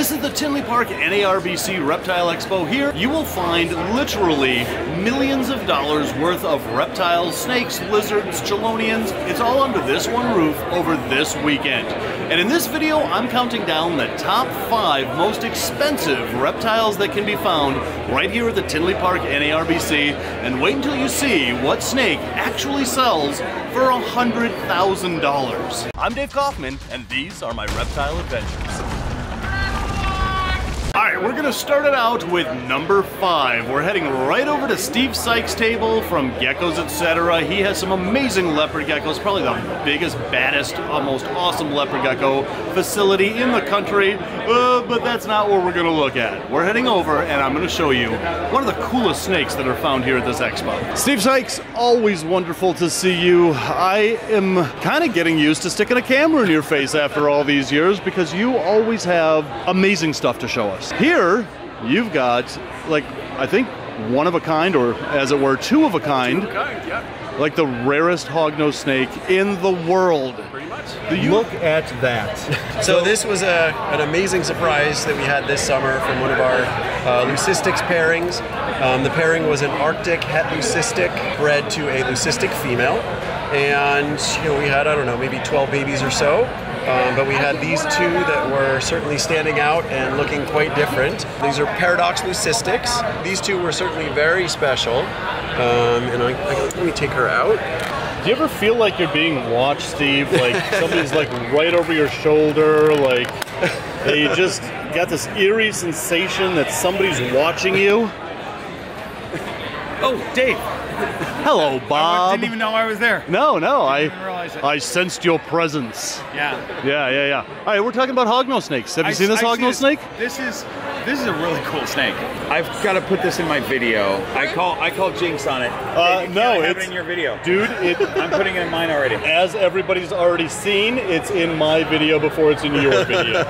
This is the Tinley Park NARBC Reptile Expo. Here you will find literally millions of dollars worth of reptiles, snakes, lizards, chelonians. It's all under this one roof over this weekend. And in this video, I'm counting down the top 5 most expensive reptiles that can be found right here at the Tinley Park NARBC. And wait until you see what snake actually sells for $100,000. I'm Dave Kaufman, and these are my reptile adventures. All right, we're gonna start it out with number 5. We're heading right over to Steve Sykes' table from Geckos, etc. He has some amazing leopard geckos, probably the biggest, baddest, most awesome leopard gecko facility in the country, but that's not what we're gonna look at. We're heading over and I'm gonna show you one of the coolest snakes that are found here at this expo. Steve Sykes, always wonderful to see you. I am kind of getting used to sticking a camera in your face after all these years because you always have amazing stuff to show us. Here, you've got, like, I think one of a kind, or as it were, two of a kind. Two of a kind, yeah. Like the rarest hognose snake in the world. Pretty much. Look at that. So this was an amazing surprise that we had this summer from one of our leucistics pairings. The pairing was an Arctic het leucistic bred to a leucistic female. And, you know, we had, I don't know, maybe 12 babies or so. But we had these two that were certainly standing out and looking quite different. These are paradox leucistics. These two were certainly very special. And let me take her out. Do you ever feel like you're being watched, Steve? Like somebody's like right over your shoulder, like you just got this eerie sensation that somebody's watching you? Oh, Dave. Hello, Bob. I didn't even know I was there. No, I sensed your presence. Yeah. Yeah. All right, we're talking about hognose snakes. Have you seen this hognose snake? This is a really cool snake. I've got to put this in my video. I call Jinx on it. No, it's in your video, dude. I'm putting it in mine already. As everybody's already seen, it's in my video before it's in your video.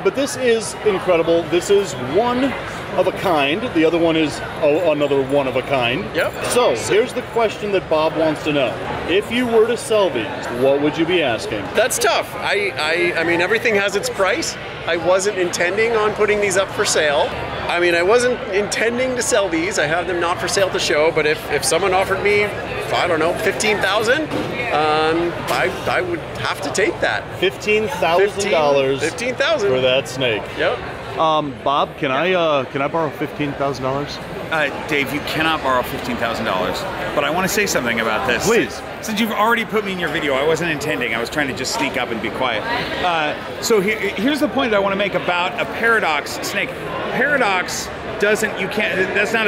But this is incredible. This is one of a kind. The other one is another one of a kind. Yep. So here's the question that Bob wants to know. If you were to sell these, what would you be asking? That's tough. I mean, everything has its price. I wasn't intending on putting these up for sale. I mean, I wasn't intending to sell these. I have them not for sale to show, but if someone offered me, I don't know, $15,000, I would have to take that. $15,000. $15,000 for that snake. Yep. Bob, can I borrow $15,000? Dave, you cannot borrow $15,000. But I want to say something about this. Please. Since you've already put me in your video, I wasn't intending. I was trying to just sneak up and be quiet. So here's the point that I want to make about a paradox snake. Paradox doesn't, you can't, that's not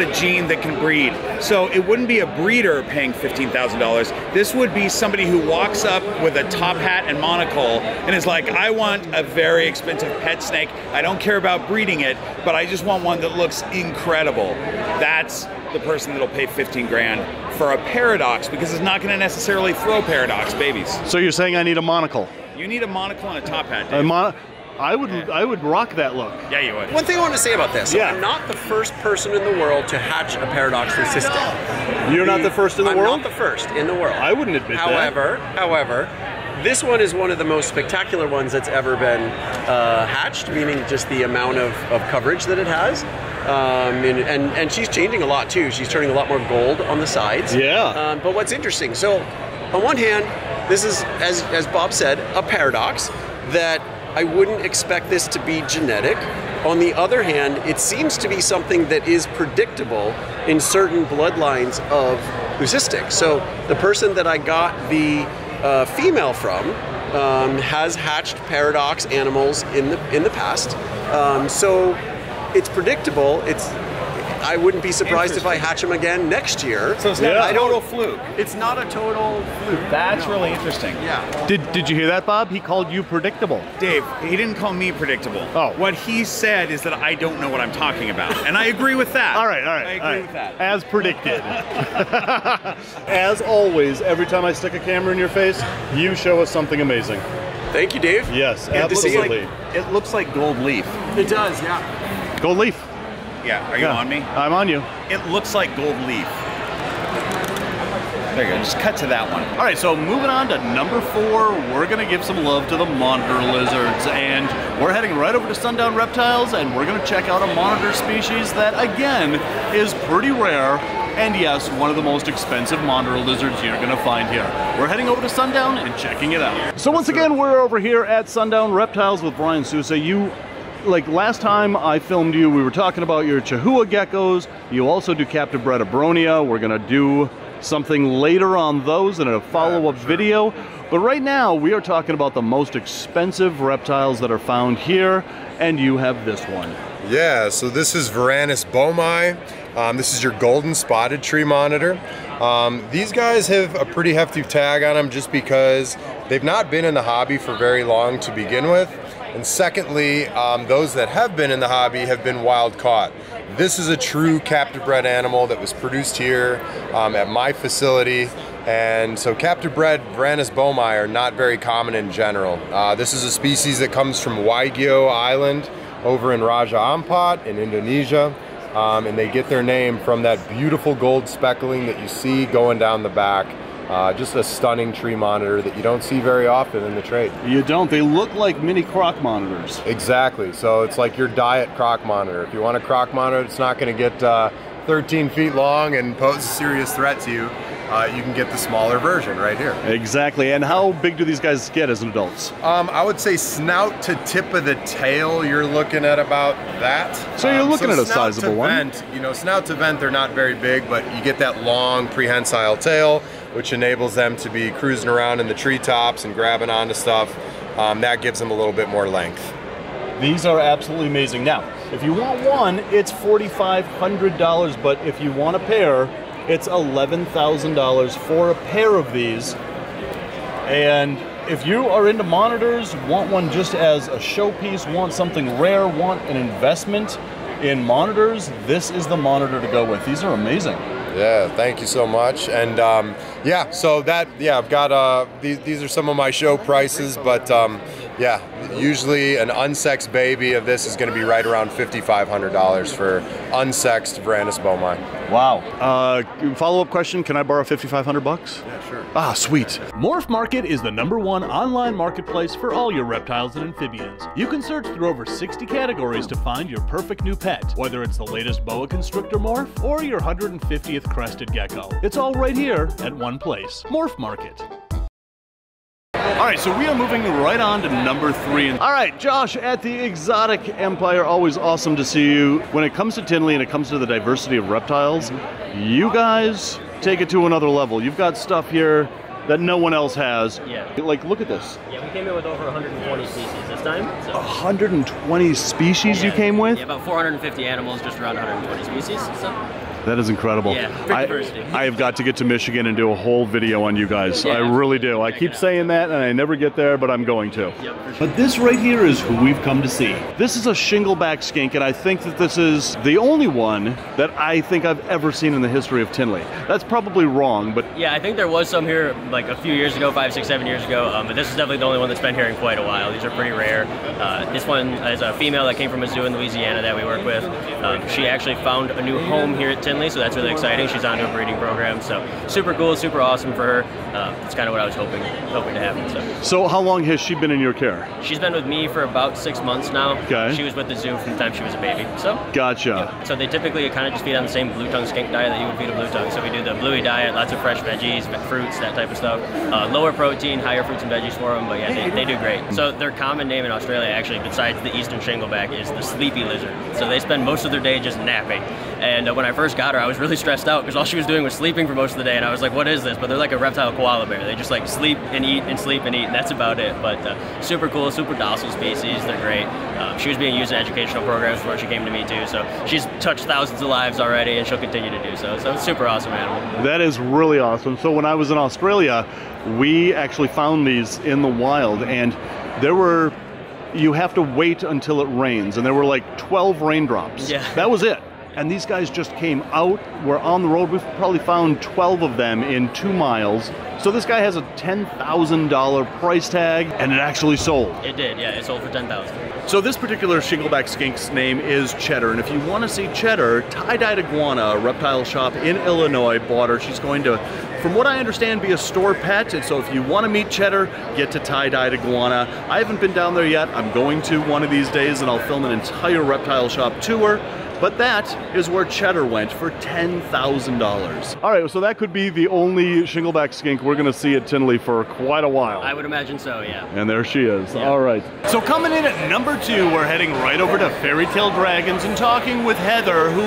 a gene that can breed. So it wouldn't be a breeder paying $15,000. This would be somebody who walks up with a top hat and monocle and is like, I want a very expensive pet snake. I don't care about breeding it, but I just want one that looks incredible. That's the person that'll pay 15 grand for a paradox, because it's not gonna necessarily throw paradox babies. So you're saying I need a monocle? You need a monocle and a top hat, Dave. I would rock that look. Yeah, you would. One thing I want to say about this, yeah. I'm not the first person in the world to hatch a paradox leucistic. You're not the first in the world? I'm not the first in the world. I wouldn't admit that. However, this one is one of the most spectacular ones that's ever been hatched, meaning just the amount of coverage that it has. And she's changing a lot too. She's turning a lot more gold on the sides. Yeah. But what's interesting, so on one hand, this is, as Bob said, a paradox that I wouldn't expect this to be genetic. On the other hand, it seems to be something that is predictable in certain bloodlines of leucistics. So the person that I got the female from has hatched paradox animals in the past. So it's predictable. I wouldn't be surprised if I hatch them again next year. So it's not a total fluke. It's not a total fluke. That's really interesting. Yeah. Did you hear that, Bob? He called you predictable. Dave, he didn't call me predictable. Oh. What he said is that I don't know what I'm talking about. And I agree with that. All right. I agree with that. As predicted. As always, every time I stick a camera in your face, you show us something amazing. Thank you, Dave. Yes, absolutely. It looks like gold leaf. It does, yeah. Gold leaf. Yeah, are you on me? I'm on you. It looks like gold leaf. There you go. Just cut to that one. All right, so moving on to number 4, we're gonna give some love to the monitor lizards, and we're heading right over to Sundown Reptiles, and we're gonna check out a monitor species that, again, is pretty rare, and yes, one of the most expensive monitor lizards you're gonna find here. We're heading over to Sundown and checking it out. So once again, we're over here at Sundown Reptiles with Brian Sousa. Like last time I filmed you, we were talking about your Chihuahua geckos. You also do captive bred Abronia. We're gonna do something later on those in a follow-up video. But right now, we are talking about the most expensive reptiles that are found here, and you have this one. Yeah, so this is Varanus bomi. This is your golden spotted tree monitor. These guys have a pretty hefty tag on them just because they've not been in the hobby for very long to begin with. And secondly, those that have been in the hobby have been wild caught. This is a true captive bred animal that was produced here at my facility. And so captive bred Varanus bomi are not very common in general. This is a species that comes from Waigeo Island over in Raja Ampat in Indonesia. And they get their name from that beautiful gold speckling that you see going down the back. Just a stunning tree monitor that you don't see very often in the trade. You don't. They look like mini croc monitors. Exactly. So it's like your diet croc monitor. If you want a croc monitor that's not going to get 13 feet long and pose a serious threat to you, you can get the smaller version right here. Exactly. And how big do these guys get as adults? I would say snout to tip of the tail, you're looking at about that. So you're looking at a sizable one. Vent, you know, snout to vent, they're not very big, but you get that long prehensile tail, which enables them to be cruising around in the treetops and grabbing onto stuff. That gives them a little bit more length. These are absolutely amazing. Now, if you want one, it's $4,500, but if you want a pair, it's $11,000 for a pair of these. And if you are into monitors, want one just as a showpiece, want something rare, want an investment in monitors, this is the monitor to go with. These are amazing. Yeah, thank you so much. And yeah, so that, yeah, I've got, these are some of my show prices, but yeah, usually an unsexed baby of this is going to be right around $5,500 for unsexed Varanus bomi. Wow. Follow-up question, can I borrow $5,500? Yeah, sure. Ah, sweet. Morph Market is the #1 online marketplace for all your reptiles and amphibians. You can search through over 60 categories to find your perfect new pet, whether it's the latest boa constrictor morph or your 150th crested gecko. It's all right here at one place. Morph Market. All right, so we are moving right on to number 3. All right, Josh, at the Exotic Empire, always awesome to see you. When it comes to Tinley and it comes to the diversity of reptiles, you guys take it to another level. You've got stuff here that no one else has. Yeah. Like, look at this. Yeah, we came in with over 120 species this time. So. 120 species you came with? Yeah, about 450 animals, just around 120 species. So. That is incredible. Yeah, diversity. I have got to get to Michigan and do a whole video on you guys. Yeah, I really do. I keep saying that and I never get there, but I'm going to. Yep, for sure. But this right here is who we've come to see. This is a shingleback skink, and I think that this is the only one that I think I've ever seen in the history of Tinley. That's probably wrong, but... Yeah, I think there was some here like a few years ago, 5, 6, 7 years ago, but this is definitely the only one that's been here in quite a while. These are pretty rare. This one is a female that came from a zoo in Louisiana that we work with. She actually found a new home here at Tinley, so that's really exciting. She's onto a breeding program, so super cool, super awesome for her. That's kind of what I was hoping to happen. So how long has she been in your care? She's been with me for about 6 months now. Okay. She was with the zoo from the time she was a baby. So gotcha. Yeah. So they typically kind of just feed on the same blue tongue skink diet that you would feed a blue tongue. So we do the bluey diet, lots of fresh veggies, fruits, that type of stuff. Lower protein, higher fruits and veggies for them, but yeah, they do great. So their common name in Australia, actually, besides the eastern shingleback, is the sleepy lizard. So they spend most of their day just napping. And when I first got her, I was really stressed out because all she was doing was sleeping for most of the day, and I was like, what is this? But they're like a reptile koala bear. They just like sleep and eat and sleep and eat, and that's about it. But super cool, super docile species. They're great. She was being used in educational programs before she came to me too, so she's touched thousands of lives already, and she'll continue to do so. So it's a super awesome animal. That is really awesome. So when I was in Australia, we actually found these in the wild, and there were, you have to wait until it rains, and there were like 12 raindrops. Yeah. That was it. And these guys just came out, we're on the road, we've probably found 12 of them in 2 miles. So this guy has a $10,000 price tag, and it actually sold. It did, yeah, it sold for $10,000. So this particular shingleback skink's name is Cheddar, and if you want to see Cheddar, tie-dyed iguana, a reptile shop in Illinois bought her. She's going to, from what I understand, be a store pet, and so if you want to meet Cheddar, get to tie-dyed iguana. I haven't been down there yet. I'm going to one of these days, and I'll film an entire reptile shop tour. But that is where Cheddar went for $10,000. All right, so that could be the only shingleback skink we're going to see at Tinley for quite a while. I would imagine so, yeah. And there she is. Yeah. All right. So coming in at number 2, we're heading right over to Fairy Tale Dragons and talking with Heather, who,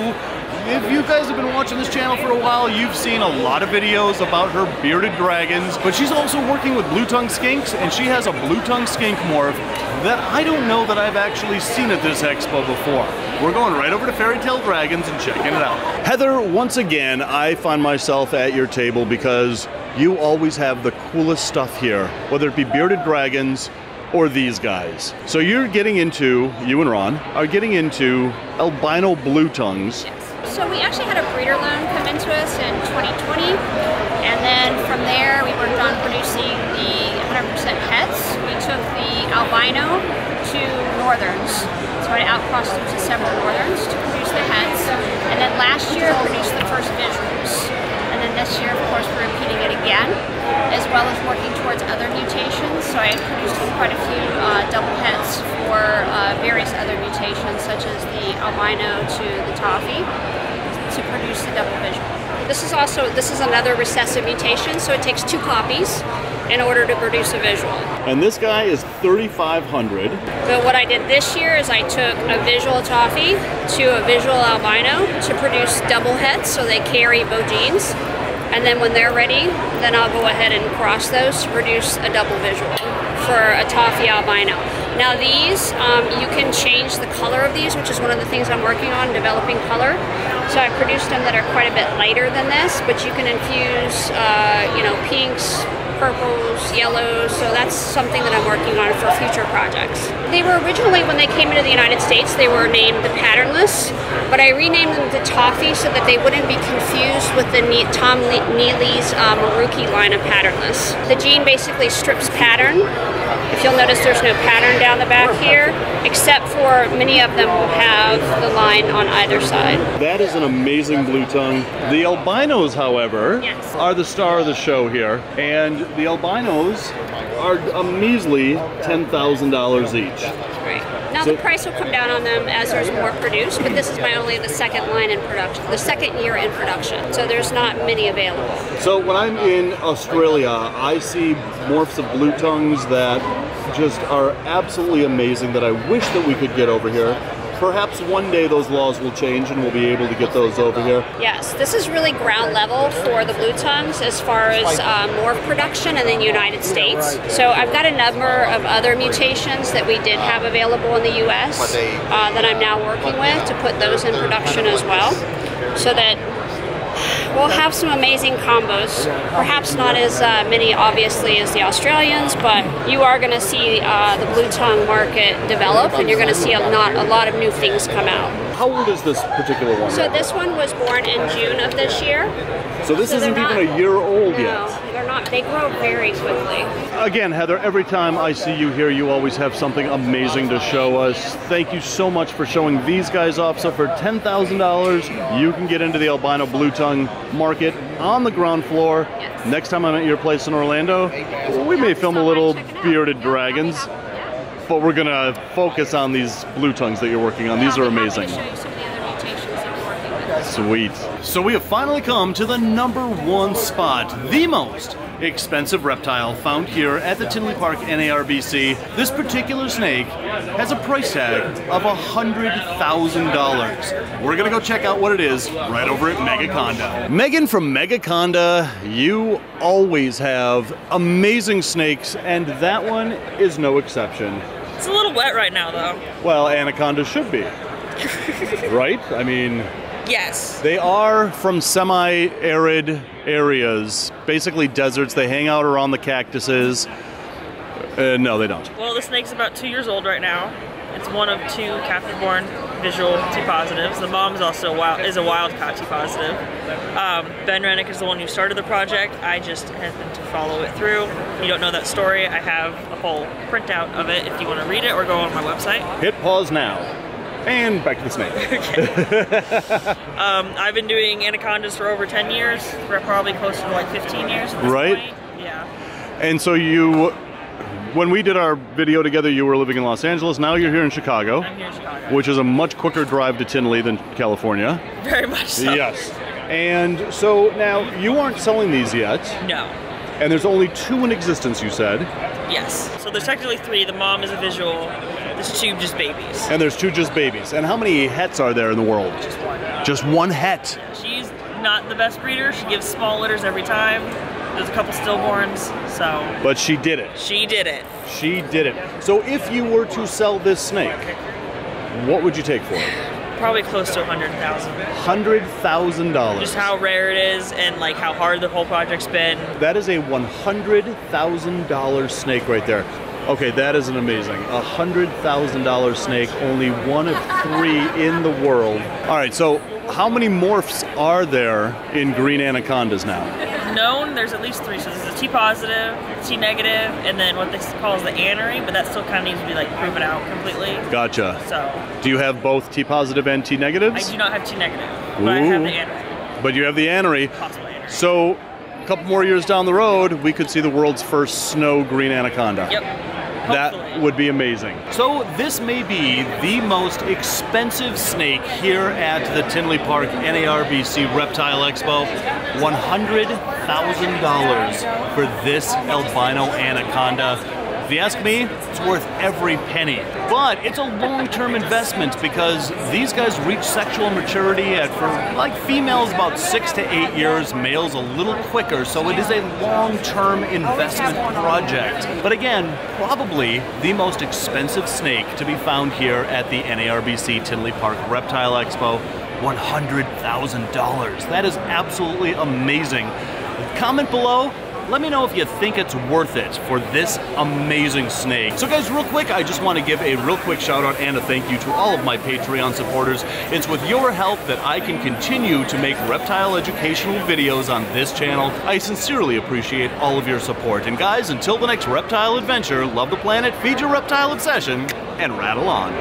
if you guys have been watching this channel for a while, you've seen a lot of videos about her bearded dragons, but she's also working with blue-tongue skinks, and she has a blue-tongue skink morph that I don't know that I've actually seen at this expo before. We're going right over to Fairy Tale Dragons and checking it out. Heather, once again, I find myself at your table because you always have the coolest stuff here, whether it be bearded dragons or these guys. So you're getting into, you and Ron, are getting into albino blue tongues. Yes. So we actually had a breeder loan come into us in 2020, and then from there we worked on producing the 100% pets. We took the albino to northerns. So I outcrossed them to several northerns to produce the heads. And then last year I produced the first visuals. And then this year, of course, we're repeating it again, as well as working towards other mutations. So I produced quite a few double heads for various other mutations, such as the albino to the toffee, to produce the double visual. This is another recessive mutation, so it takes 2 copies in order to produce a visual. And this guy is 3,500. But what I did this year is I took a visual toffee to a visual albino to produce double heads, so they carry both genes. And then when they're ready, then I'll go ahead and cross those to produce a double visual for a toffee albino. Now these, you can change the color of these, which is one of the things I'm working on, developing color. So I produced them that are quite a bit lighter than this, but you can infuse, you know, pinks, purples, yellows, so that's something that I'm working on for future projects. They were originally, when they came into the United States, they were named the Patternless, but I renamed them the Toffee so that they wouldn't be confused with the Tom Neely's Maruki line of Patternless. The gene basically strips pattern. If you'll notice, there's no pattern down the back here, except for many of them will have the line on either side. That is an amazing blue tongue. The albinos, however, Yes. are the star of the show here, and the albinos are a measly $10,000 each. Right. Now the price will come down on them as there's more produced, but this is my only the second line in production, the second year in production, so there's not many available. So when I'm in Australia, I see morphs of blue tongues that just are absolutely amazing that I wish that we could get over here. Perhaps one day those laws will change and we'll be able to get those over here. Yes, this is really ground level for the blue tongues as far as morph production in the United States. So I've got a number of other mutations that we did have available in the US that I'm now working with to put those in production as well, so that we'll have some amazing combos. Perhaps not as many, obviously, as the Australians, but you are going to see the blue tongue market develop, and you're going to see a lot of new things come out. How old is this particular one? So this one was born in June of this year. So this isn't even a year old yet. No, they're not. They grow very quickly. Again, Heather, every time I see you here, you always have something amazing to show us. Thank you so much for showing these guys off. So for $10,000, you can get into the albino blue tongue market on the ground floor. Yes. Next time I'm at your place in Orlando, we may film a little bearded dragons, but we're gonna focus on these blue tongues that you're working on. These are amazing. I'll show you some of the other mutations that we're working with. Sweet. So we have finally come to the #1 spot, the most expensive reptile found here at the Tinley Park NARBC. This particular snake has a price tag of $100,000. We're gonna go check out what it is right over at Megaconda. Megan from Megaconda, you always have amazing snakes, and that one is no exception. It's a little wet right now, though. Well, anacondas should be, right? I mean, Yes. they are from semi-arid areas, basically deserts. They hang out around the cactuses. No, they don't. Well, the snake's about 2 years old right now, It's one of 2 captive-born visual T-positives. The mom is also a wild-caught T-positive. Ben Rennick is the one who started the project. I just happened to follow it through. If you don't know that story, I have a whole printout of it if you want to read it or go on my website. Hit pause now. And back to the snake. I've been doing anacondas for over 10 years. We're probably closer to like 15 years at this point. Yeah. And so when we did our video together, you were living in Los Angeles. Now you're here in Chicago. I'm here in Chicago. Which is a much quicker drive to Tinley than California. Very much so. Yes. And so now you aren't selling these yet. No. And there's only 2 in existence, you said. Yes. So there's technically 3. The mom is a visual. There's 2 just babies. And there's 2 just babies. And how many hets are there in the world? Just 1. Just 1 het. She's not the best breeder. She gives small litters every time. There's a couple stillborns, so. But she did it. She did it. She did it. So if you were to sell this snake, what would you take for it? Probably close to $100,000. $100,000. Just how rare it is and like how hard the whole project's been. That is a $100,000 snake right there. Okay, that is an amazing. $100,000 snake, only 1 of 3 in the world. All right, so how many morphs are there in green anacondas now? Known, there's at least 3. So there's a T-positive, T-negative, and then what they call is the anery, but that still kind of needs to be like proven out completely. Gotcha. So. Do you have both T-positive and T-negatives? I do not have T-negative, but I have the anery. But you have the anery. Possible anery. So a couple more years down the road, we could see the world's first snow green anaconda. Yep. That would be amazing. So this may be the most expensive snake here at the Tinley Park NARBC Reptile Expo. $100,000 for this albino anaconda. If you ask me, it's worth every penny. But it's a long-term investment because these guys reach sexual maturity at, for like females, about 6 to 8 years, males a little quicker, so it is a long-term investment project. But again, probably the most expensive snake to be found here at the NARBC Tinley Park Reptile Expo, $100,000. That is absolutely amazing. Comment below. Let me know if you think it's worth it for this amazing snake. So guys, real quick, I just want to give a real quick shout out and a thank you to all of my Patreon supporters. It's with your help that I can continue to make reptile educational videos on this channel. I sincerely appreciate all of your support. And guys, until the next reptile adventure, love the planet, feed your reptile obsession, and rattle on.